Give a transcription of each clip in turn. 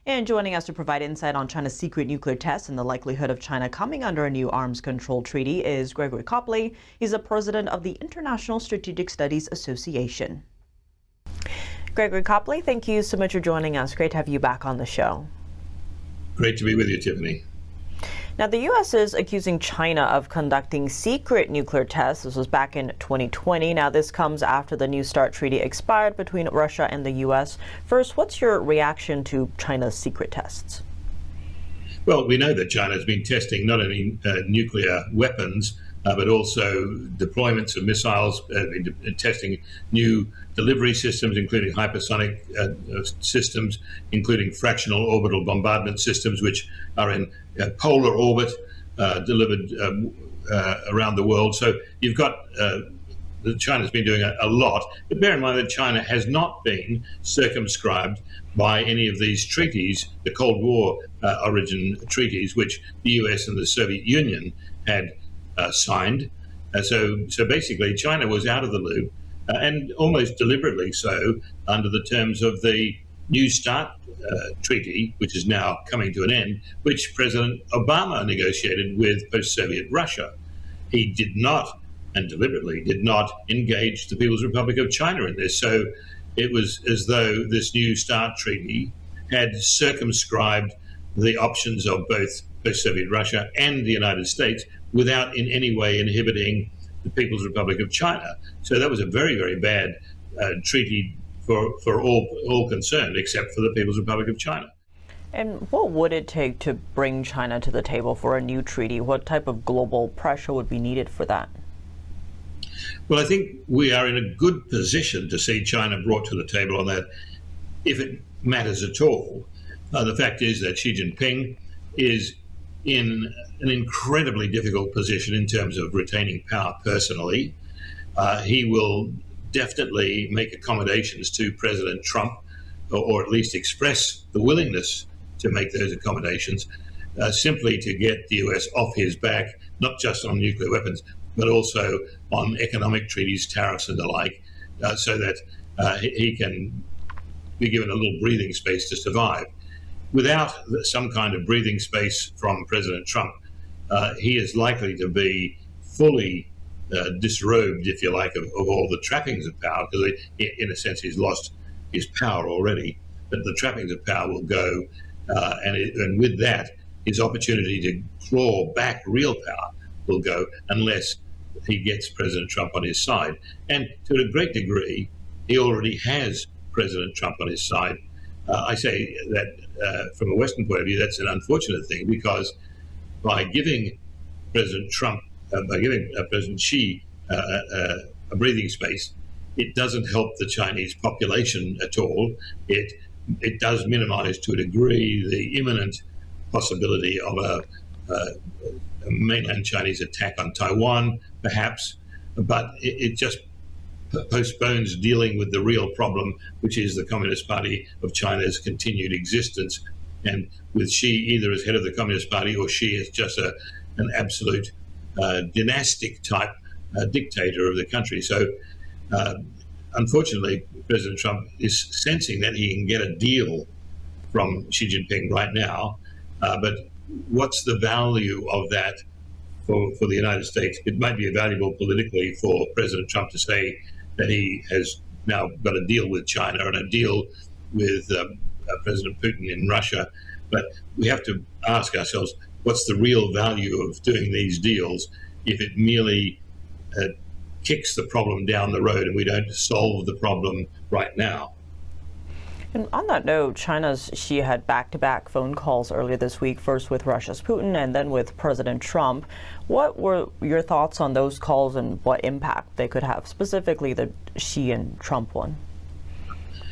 And joining us to provide insight on China's secret nuclear tests and the likelihood of China coming under a new arms control treaty is Gregory Copley. He's the president of the International Strategic Studies Association. Gregory Copley, thank you so much for joining us. Great to have you back on the show. Great to be with you, Tiffany. Now, the U.S. is accusing China of conducting secret nuclear tests. This was back in 2020. Now, this comes after the New START treaty expired between Russia and the U.S. First, what's your reaction to China's secret tests? Well, we know that China has been testing not only nuclear weapons, but also deployments of missiles, testing new delivery systems, including hypersonic systems, including fractional orbital bombardment systems, which are in polar orbit, delivered around the world. So you've got China's been doing a lot. But bear in mind that China has not been circumscribed by any of these treaties, the Cold War origin treaties, which the US and the Soviet Union had signed. So basically, China was out of the loop, and almost deliberately so, under the terms of the New START treaty, which is now coming to an end, which President Obama negotiated with post-Soviet Russia. He did not, and deliberately did not, engage the People's Republic of China in this. So it was as though this New START treaty had circumscribed the options of both post-Soviet Russia and the United States without in any way inhibiting the People's Republic of China. So that was a very, very bad treaty for all concerned, except for the People's Republic of China. And what would it take to bring China to the table for a new treaty? What type of global pressure would be needed for that? Well, I think we are in a good position to see China brought to the table on that, if it matters at all. The fact is that Xi Jinping is in an incredibly difficult position in terms of retaining power personally. He will definitely make accommodations to President Trump, or at least express the willingness to make those accommodations, simply to get the US off his back, not just on nuclear weapons, but also on economic treaties, tariffs and the like, so that he can be given a little breathing space to survive. Without some kind of breathing space from President Trump, he is likely to be fully disrobed, if you like, of all the trappings of power, because in a sense he's lost his power already, but the trappings of power will go, and with that, his opportunity to claw back real power will go, unless he gets President Trump on his side. And to a great degree, he already has President Trump on his side. I say that from a Western point of view, that's an unfortunate thing, because by giving President Trump, by giving President Xi a breathing space, it doesn't help the Chinese population at all. It does minimize to a degree the imminent possibility of a mainland Chinese attack on Taiwan, perhaps, but it just postpones dealing with the real problem, which is the Communist Party of China's continued existence. And with Xi either as head of the Communist Party or Xi as just an absolute dynastic type dictator of the country. So unfortunately, President Trump is sensing that he can get a deal from Xi Jinping right now. But what's the value of that for the United States? It might be valuable politically for President Trump to say that he has now got a deal with China and a deal with President Putin in Russia. But we have to ask ourselves, what's the real value of doing these deals if it merely kicks the problem down the road and we don't solve the problem right now? And on that note, China's Xi had back-to-back phone calls earlier this week, first with Russia's Putin and then with President Trump. What were your thoughts on those calls and what impact they could have, specifically the Xi and Trump one?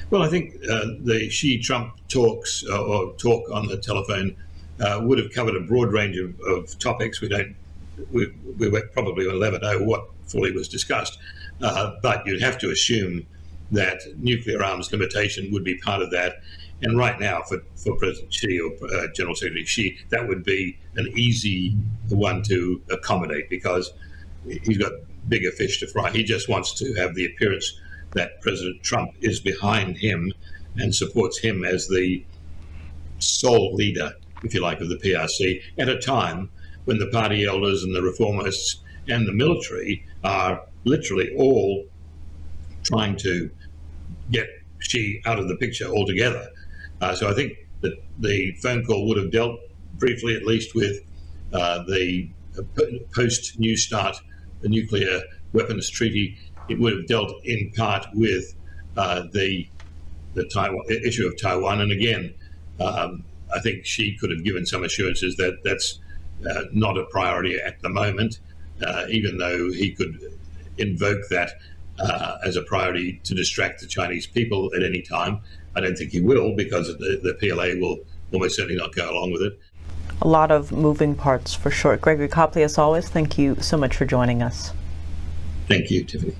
Well, I think the Xi-Trump talks or talk on the telephone would have covered a broad range of topics. We probably will never know what fully was discussed, but you'd have to assume that nuclear arms limitation would be part of that. And right now, for President Xi or General Secretary Xi, that would be an easy one to accommodate, because he's got bigger fish to fry. He just wants to have the appearance that President Trump is behind him and supports him as the sole leader, if you like, of the PRC at a time when the party elders and the reformists and the military are literally all trying to get Xi out of the picture altogether. So I think that the phone call would have dealt briefly, at least, with the post-New START, the nuclear weapons treaty. It would have dealt in part with the Taiwan, issue of Taiwan. And again, I think Xi could have given some assurances that that's not a priority at the moment, even though he could invoke that as a priority to distract the Chinese people at any time. I don't think he will, because the PLA will almost certainly not go along with it. A lot of moving parts for sure. Gregory Copley, as always, thank you so much for joining us. Thank you, Tiffany.